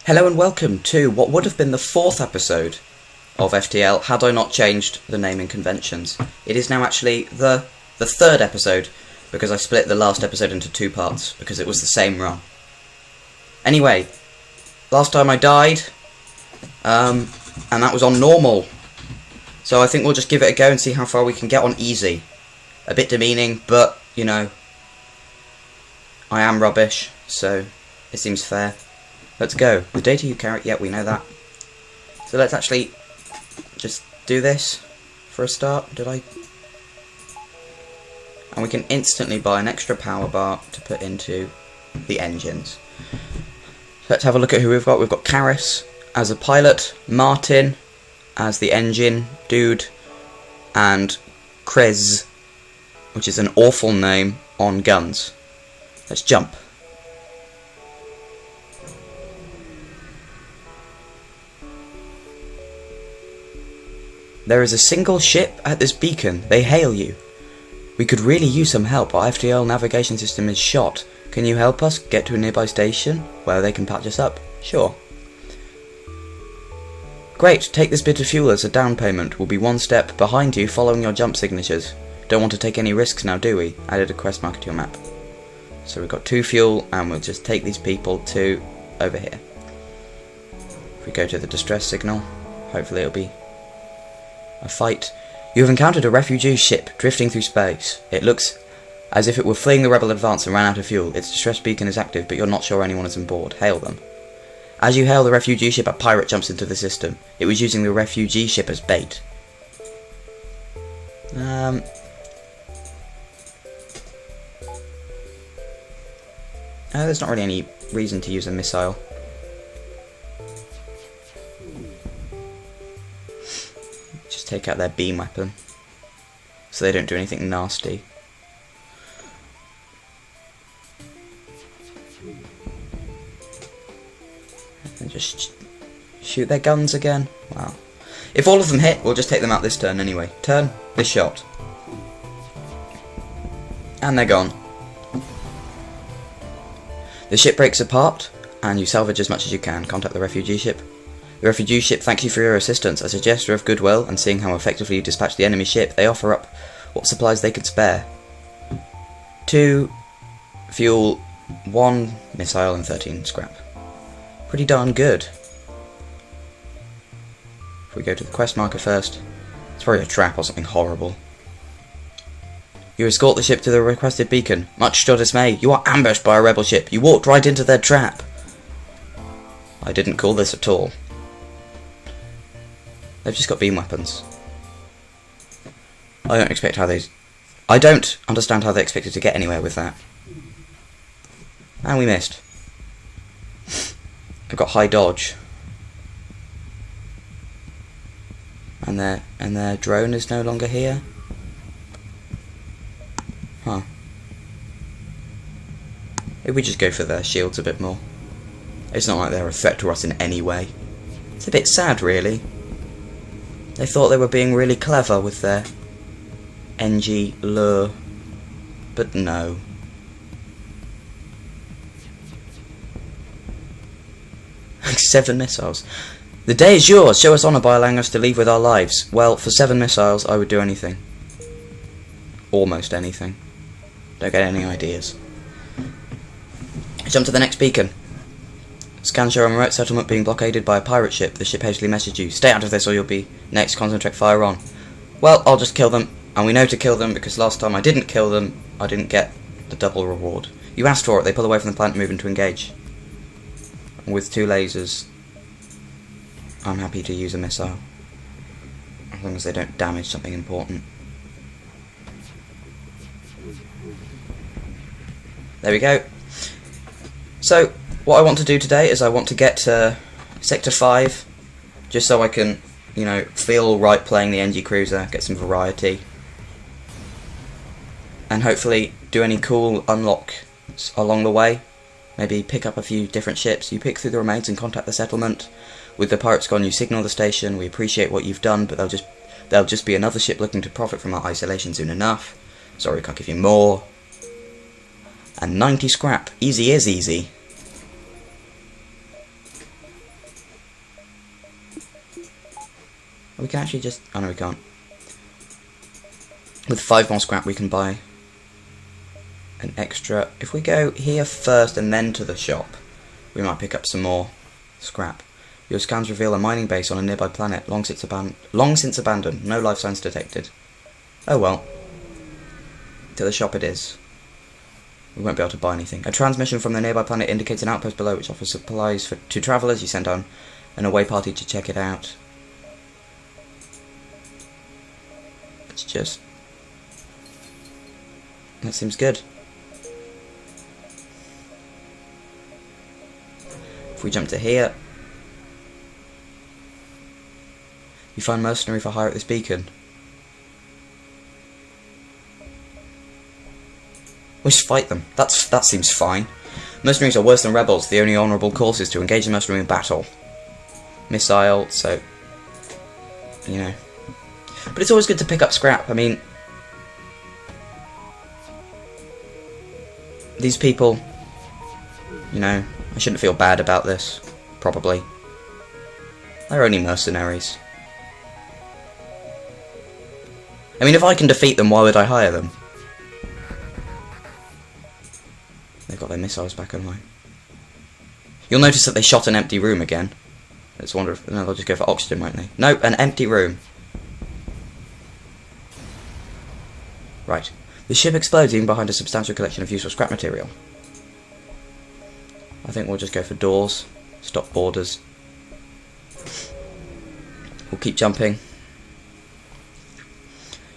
Hello and welcome to what would have been the 4th episode of FTL had I not changed the naming conventions. It is now actually the 3rd episode because I split the last episode into 2 parts because it was the same run. Anyway, last time I died, and that was on normal. So I think we'll just give it a go and see how far we can get on easy. A bit demeaning, but, you know, I am rubbish, so it seems fair. Let's go. The data you carry, yeah, we know that. So let's actually just do this for a start. And we can instantly buy an extra power bar to put into the engines. So let's have a look at who we've got. We've got Karis as a pilot, Martin as the engine dude, and Krez, which is an awful name, on guns. Let's jump. There is a single ship at this beacon. They hail you. We could really use some help. Our FTL navigation system is shot. Can you help us get to a nearby station where they can patch us up? Sure. Great, take this bit of fuel as a down payment. We'll be one step behind you following your jump signatures. Don't want to take any risks now, do we? Added a quest marker to your map. So we've got 2 fuel and we'll just take these people to over here. If we go to the distress signal, hopefully it'll be a fight. You have encountered a refugee ship drifting through space. It looks as if it were fleeing the rebel advance and ran out of fuel. Its distress beacon is active, but you're not sure anyone is on board. Hail them. As you hail the refugee ship, a pirate jumps into the system. It was using the refugee ship as bait. Oh, there's not really any reason to use a missile. Take out their beam weapon so they don't do anything nasty. And just shoot their guns again. Wow. If all of them hit, we'll just take them out this turn anyway. Turn, this shot. And they're gone. The ship breaks apart and you salvage as much as you can. Contact the refugee ship. The refugee ship thanks you for your assistance. As a gesture of goodwill and seeing how effectively you dispatch the enemy ship, they offer up what supplies they can spare. 2 fuel, 1 missile and 13 scrap. Pretty darn good. If we go to the quest marker first, it's probably a trap or something horrible. You escort the ship to the requested beacon. Much to your dismay, you are ambushed by a rebel ship. You walked right into their trap. I didn't call this at all. They've just got beam weapons. I don't understand how they expected to get anywhere with that. And we missed. They've got high dodge. And their drone is no longer here. Huh. Maybe we just go for their shields a bit more. It's not like they're a threat to us in any way. It's a bit sad, really. They thought they were being really clever with their NG lure, but no. Like 7 missiles. The day is yours. Show us honour by allowing us to leave with our lives. Well, for 7 missiles, I would do anything. Almost anything. Don't get any ideas. Jump to the next beacon. Scan show a remote settlement being blockaded by a pirate ship. The ship hastily messaged you. Stay out of this or you'll be next. Concentrate fire on. Well, I'll just kill them. And we know to kill them because last time I didn't kill them, I didn't get the double reward. You asked for it. They pull away from the planet, moving to engage. With 2 lasers, I'm happy to use a missile. As long as they don't damage something important. There we go. So, what I want to do today is I want to get to Sector 5, just so I can, you know, feel right playing the NG Cruiser, get some variety, and hopefully do any cool unlocks along the way. Maybe pick up a few different ships. You pick through the remains and contact the settlement. With the pirates gone, you signal the station. We appreciate what you've done, but there'll just be another ship looking to profit from our isolation soon enough. Sorry, can't give you more. And 90 scrap. Easy is easy. We can actually just... Oh no, we can't. With 5 more scrap we can buy an extra... If we go here first and then to the shop, we might pick up some more scrap. Your scans reveal a mining base on a nearby planet, long since abandoned. No life signs detected. Oh well. To the shop it is. We won't be able to buy anything. A transmission from the nearby planet indicates an outpost below which offers supplies to travellers. You send on an away party to check it out. It's just... That seems good. If we jump to here... You find mercenary for hire at this beacon. We should fight them. That seems fine. Mercenaries are worse than rebels. The only honourable course is to engage the mercenary in battle. Missile, so... You know. But it's always good to pick up scrap. I mean... These people... You know, I shouldn't feel bad about this. Probably. They're only mercenaries. I mean, if I can defeat them, why would I hire them? They've got their missiles back online. You'll notice that they shot an empty room again. Let's wonder if... No, they'll just go for oxygen, won't they? Nope, an empty room. Right. The ship explodes even behind a substantial collection of useful scrap material. I think we'll just go for doors. Stop borders. We'll keep jumping.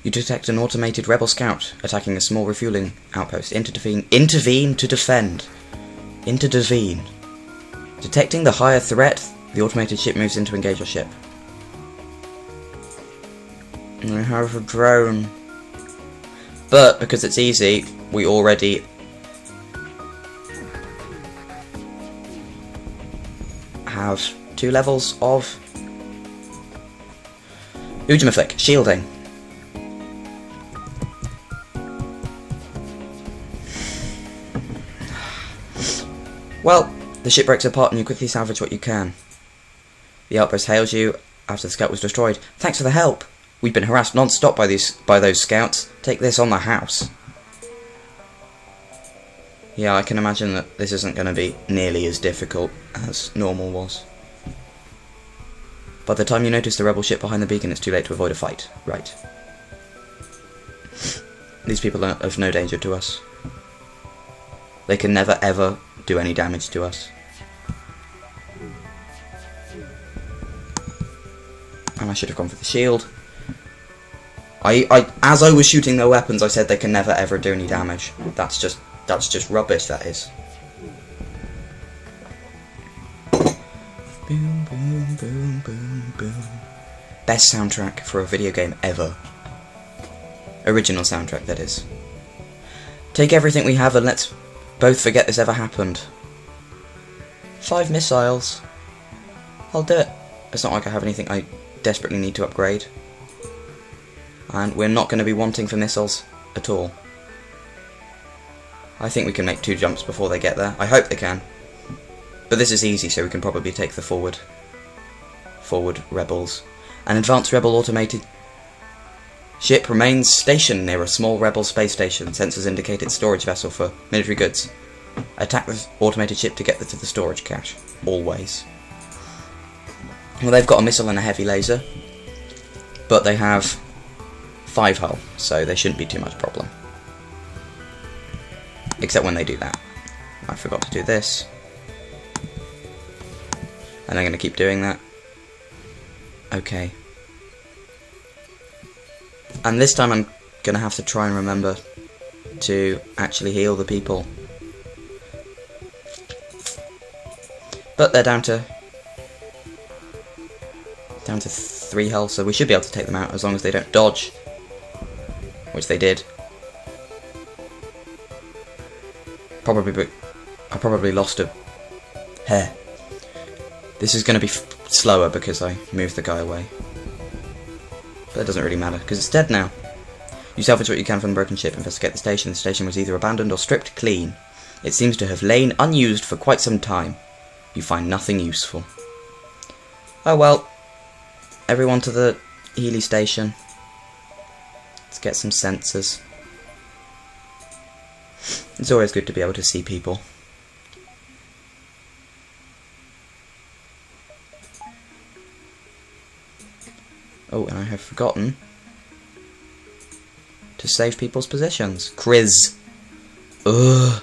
You detect an automated rebel scout attacking a small refueling outpost. Intervene to defend. Intervene. Detecting the higher threat, the automated ship moves in to engage your ship. And we have a drone. But, because it's easy, we already have 2 levels of Ujimaflick, shielding. Well, the ship breaks apart and you quickly salvage what you can. The outpost hails you after the scout was destroyed. Thanks for the help. We've been harassed non-stop by those scouts. Take this on the house. Yeah, I can imagine that this isn't going to be nearly as difficult as normal was. By the time you notice the rebel ship behind the beacon, it's too late to avoid a fight. Right. These people are of no danger to us. They can never ever do any damage to us. And I should have gone for the shield. As I was shooting their weapons, I said they can never ever do any damage. That's just rubbish, that is. Boom, boom, boom, boom, boom. Best soundtrack for a video game ever. Original soundtrack, that is. Take everything we have and let's both forget this ever happened. 5 missiles. I'll do it. It's not like I have anything I desperately need to upgrade. And we're not going to be wanting for missiles at all. I think we can make 2 jumps before they get there. I hope they can. But this is easy, so we can probably take the forward rebels. An advanced rebel automated ship remains stationed near a small rebel space station. Sensors indicate its storage vessel for military goods. Attack the automated ship to get to the storage cache. Always. Well, they've got a missile and a heavy laser. But they have 5 hull, so they shouldn't be too much problem. Except when they do that. I forgot to do this. And I'm going to keep doing that. Okay. And this time I'm going to have to try and remember to actually heal the people. But they're down to 3 health, so we should be able to take them out as long as they don't dodge. Which they did. I probably lost a hair. This is going to be slower because I moved the guy away. But it doesn't really matter, because it's dead now. You salvage what you can from the broken ship, investigate the station. The station was either abandoned or stripped clean. It seems to have lain unused for quite some time. You find nothing useful. Oh well. Everyone to the Healy Station. Let's get some sensors. It's always good to be able to see people. Oh, and I have forgotten to save people's positions. Kriz. Ugh.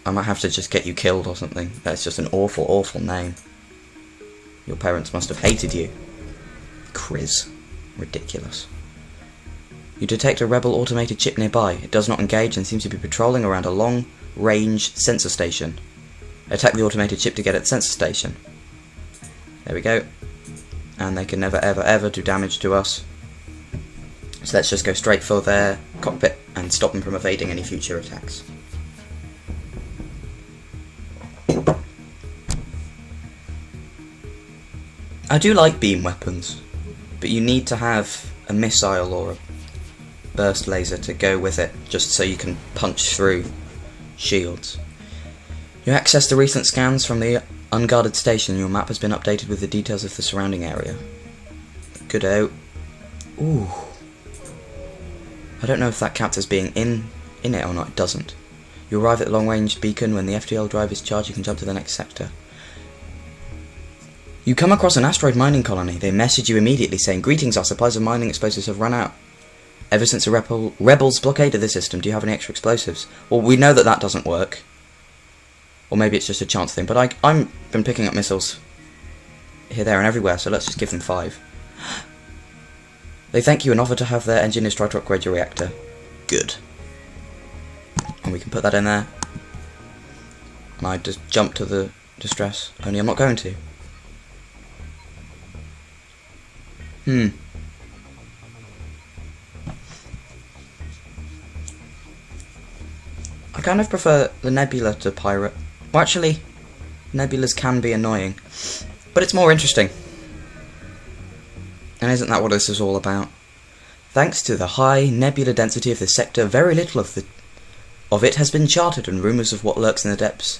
I might have to just get you killed or something. That's just an awful, awful name. Your parents must have hated you. Kriz. Ridiculous. You detect a rebel automated chip nearby. It does not engage and seems to be patrolling around a long-range sensor station. Attack the automated chip to get at the sensor station. There we go. And they can never, ever, ever do damage to us. So let's just go straight for their cockpit and stop them from evading any future attacks. I do like beam weapons, but you need to have a missile or a burst laser to go with it, just so you can punch through shields. You access the recent scans from the unguarded station. Your map has been updated with the details of the surrounding area. Good-o. Ooh. I don't know if that counts as being in it or not. It doesn't. You arrive at the long-range beacon. When the FTL drive is charged, you can jump to the next sector. You come across an asteroid mining colony. They message you immediately saying, "Greetings, our supplies of mining explosives have run out. Ever since the rebels blockaded the system, do you have any extra explosives?" Well, we know that doesn't work. Or maybe it's just a chance thing, but I'm been picking up missiles here, there and everywhere, so let's just give them 5. They thank you and offer to have their engineers try to upgrade your reactor. Good. And we can put that in there. And I just jump to the distress, only I'm not going to. I kind of prefer the nebula to pirate. Well, actually, nebulas can be annoying, but it's more interesting. And isn't that what this is all about? Thanks to the high nebula density of this sector, very little of it has been charted, and rumours of what lurks in the depths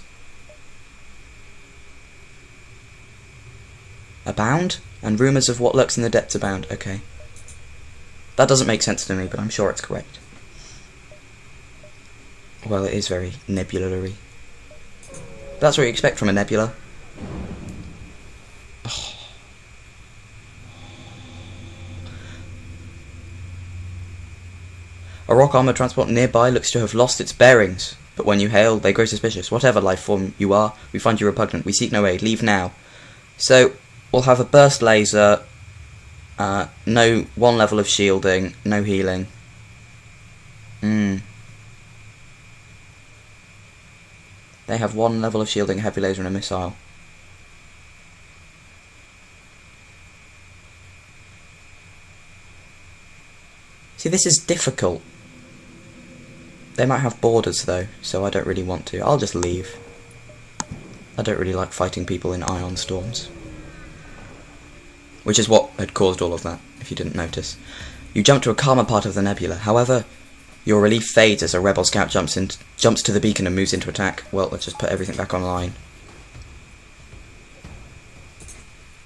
abound? And rumours of what lurks in the depths abound. Okay. That doesn't make sense to me, but I'm sure it's correct. Well, it is very nebulary. That's what you expect from a nebula. Oh. A rock armoured transport nearby looks to have lost its bearings, but when you hail, they grow suspicious. Whatever life form you are, we find you repugnant. We seek no aid. Leave now. So, we'll have a burst laser, no 1 level of shielding, no healing. They have 1 level of shielding, a heavy laser and a missile. See, this is difficult. They might have borders though, so I don't really want to. I'll just leave. I don't really like fighting people in ion storms. Which is what had caused all of that, if you didn't notice. You jump to a calmer part of the nebula. However, your relief fades as a rebel scout jumps to the beacon and moves into attack. Well, let's just put everything back online.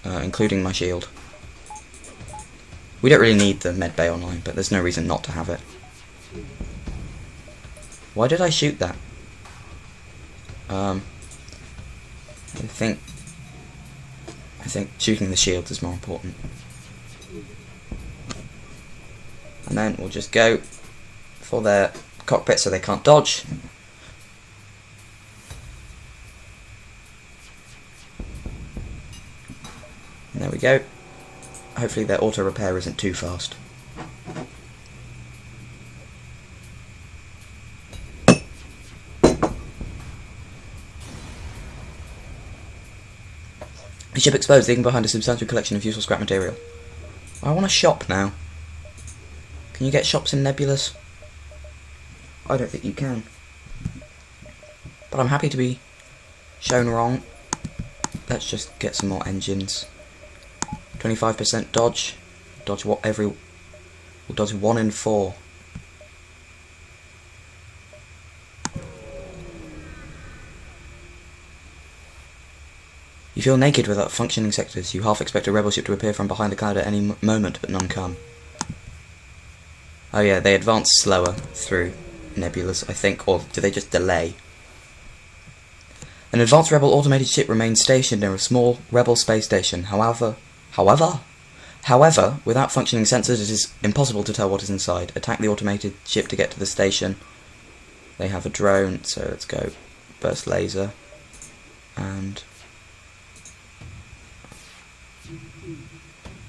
Including my shield. We don't really need the med bay online, but there's no reason not to have it. Why did I shoot that? I think shooting the shield is more important. And then we'll just go for their cockpit so they can't dodge. And there we go. Hopefully their auto repair isn't too fast. The ship explodes, leaving behind a substantial collection of useful scrap material. I want a shop now. Can you get shops in nebulas? I don't think you can. But I'm happy to be shown wrong. Let's just get some more engines. 25% dodge. Dodge what we'll dodge 1 in 4. You feel naked without functioning sectors. You half expect a rebel ship to appear from behind a cloud at any moment, but none come. Oh yeah, they advance slower through nebulas, I think, or do they just delay? An advanced rebel automated ship remains stationed near a small rebel space station. However, without functioning sensors, it is impossible to tell what is inside. Attack the automated ship to get to the station. They have a drone, so let's go burst laser. And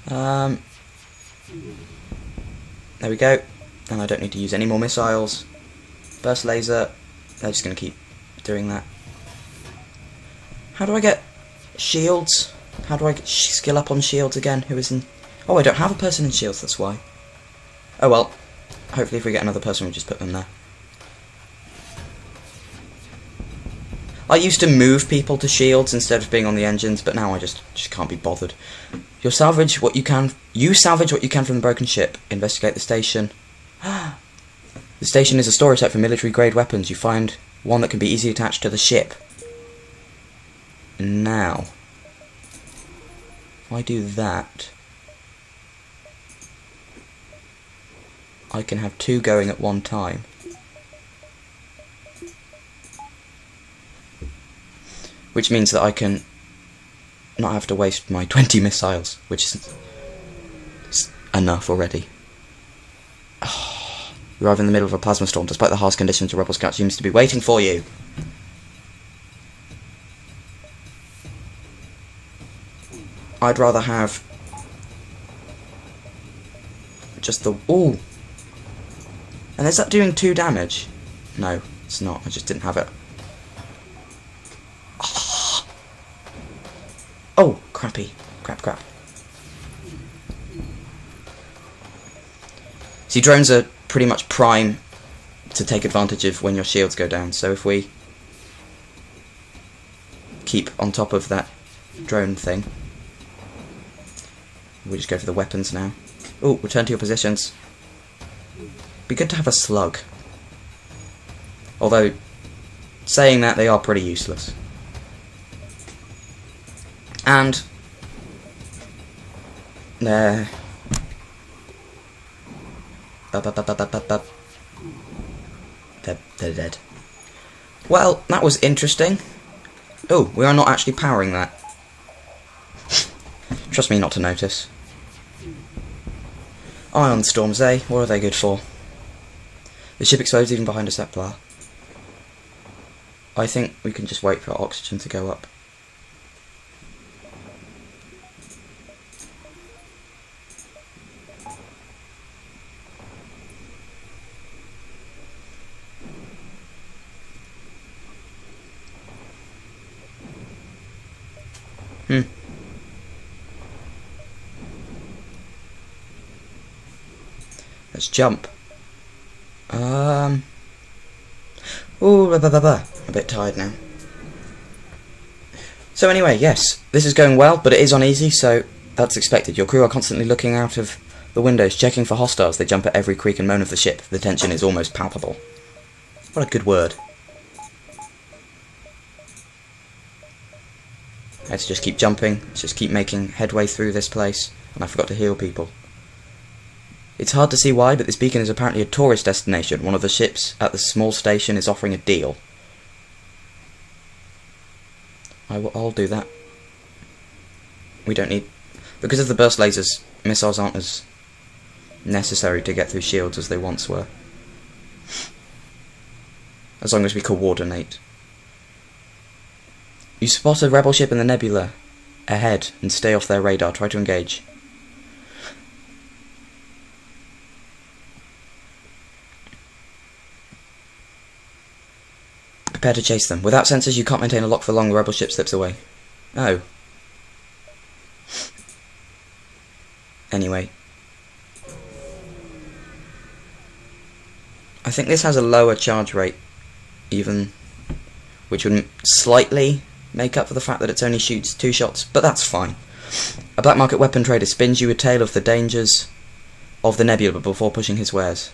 there we go. And I don't need to use any more missiles. Burst laser. They're just going to keep doing that. How do I get shields? How do I skill up on shields again? Who is in... Oh, I don't have a person in shields, that's why. Oh well. Hopefully if we get another person, we'll just put them there. I used to move people to shields instead of being on the engines, but now I just can't be bothered. You salvage what you can from the broken ship. Investigate the station. The station is a storage site for military-grade weapons. You find one that can be easily attached to the ship. Now, if I do that, I can have two going at one time. Which means that I can not have to waste my 20 missiles, which is enough already. Oh, you arrive in the middle of a plasma storm. Despite the harsh conditions, a rebel scout seems to be waiting for you. I'd rather have just the... Ooh! And is that doing 2 damage? No, it's not. I just didn't have it. Oh, crappy. Crap. See, drones are pretty much prime to take advantage of when your shields go down, so if we keep on top of that drone thing, we just go for the weapons now. Oh, return to your positions. Be good to have a slug. Although, saying that, they are pretty useless. And they're dead. Well, that was interesting. Oh, we are not actually powering that. Trust me not to notice. Ion storms, eh? What are they good for? The ship explodes even behind a seplar. I think we can just wait for oxygen to go up. Let's jump. Ooh, a bit tired now. So anyway, yes, this is going well, but it is on easy, so that's expected. Your crew are constantly looking out of the windows, checking for hostiles. They jump at every creak and moan of the ship. The tension is almost palpable. What a good word. Let's just keep jumping. Let's just keep making headway through this place. And I forgot to heal people. It's hard to see why, but this beacon is apparently a tourist destination. One of the ships at the small station is offering a deal. I'll do that. We don't need... Because of the burst lasers, missiles aren't as necessary to get through shields as they once were. As long as we coordinate. You spot a rebel ship in the nebula ahead and stay off their radar. Try to engage. Prepare to chase them. Without sensors, you can't maintain a lock for long. The rebel ship slips away. Oh. Anyway. I think this has a lower charge rate, even, which would slightly make up for the fact that it only shoots 2 shots, but that's fine. A black market weapon trader spins you a tale of the dangers of the nebula before pushing his wares.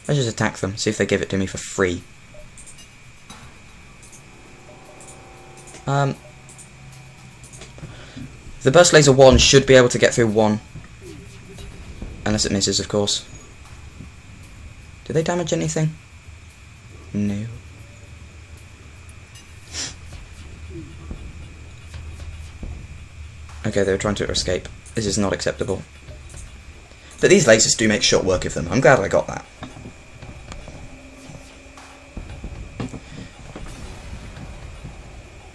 Let's just attack them, see if they give it to me for free. The burst laser 1 should be able to get through 1. Unless it misses, of course. Do they damage anything? No. Okay, they were trying to escape. This is not acceptable. But these lasers do make short work of them. I'm glad I got that.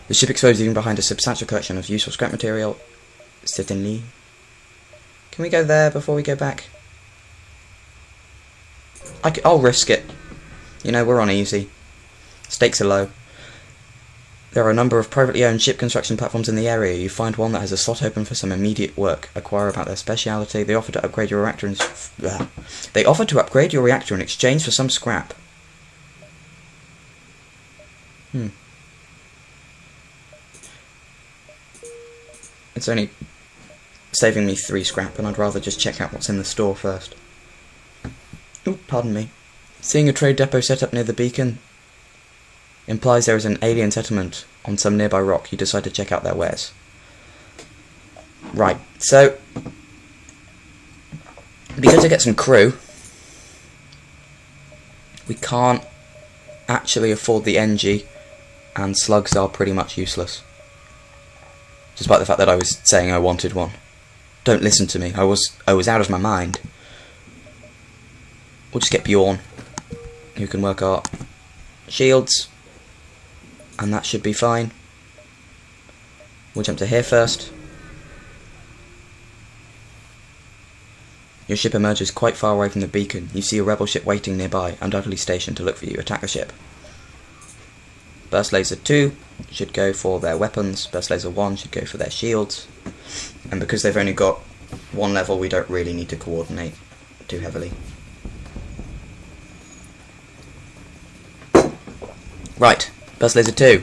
The ship explodes, leaving behind a substantial collection of useful scrap material. Certainly. Can we go there before we go back? I'll risk it. You know, we're on easy. Stakes are low. There are a number of privately owned ship construction platforms in the area. You find one that has a slot open for some immediate work. Acquire about their speciality. They offer to upgrade your reactor in exchange for some scrap. It's only saving me 3 scrap, and I'd rather just check out what's in the store first. Ooh, pardon me. Seeing a trade depot set up near the beacon implies there is an alien settlement on some nearby rock. You decide to check out their wares. Right, so because I get some crew, we can't actually afford the NG, and slugs are pretty much useless. Despite the fact that I was saying I wanted one. Don't listen to me, I was out of my mind. We'll just get Bjorn, who can work our shields, and that should be fine. We'll jump to here first. Your ship emerges quite far away from the beacon. You see a rebel ship waiting nearby, undoubtedly stationed to look for you. Attack the ship. Burst Laser 2 should go for their weapons. Burst Laser 1 should go for their shields. And because they've only got 1 level, we don't really need to coordinate too heavily. Right, Burst Laser 2.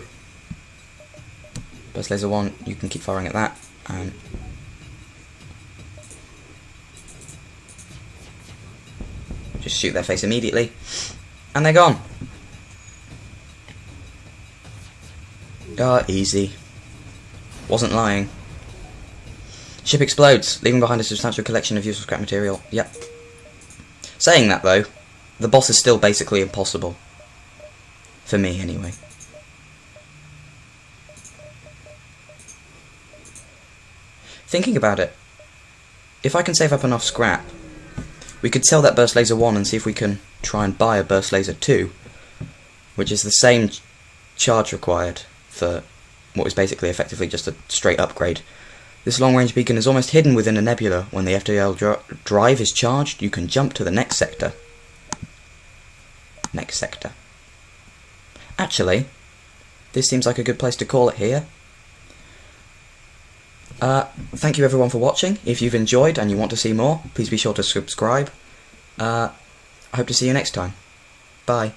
Burst Laser 1, you can keep firing at that. And just shoot their face immediately. And they're gone. Easy. Wasn't lying. Ship explodes, leaving behind a substantial collection of useful scrap material. Yep. Saying that though, the boss is still basically impossible. For me, anyway. Thinking about it, if I can save up enough scrap, we could sell that Burst Laser 1 and see if we can try and buy a Burst Laser 2, which is the same charge required for what is basically effectively just a straight upgrade. This long-range beacon is almost hidden within a nebula. When the FTL drive is charged, you can jump to the next sector. Next sector. Actually, this seems like a good place to call it here. Thank you everyone for watching. If you've enjoyed and you want to see more, please be sure to subscribe. I hope to see you next time. Bye.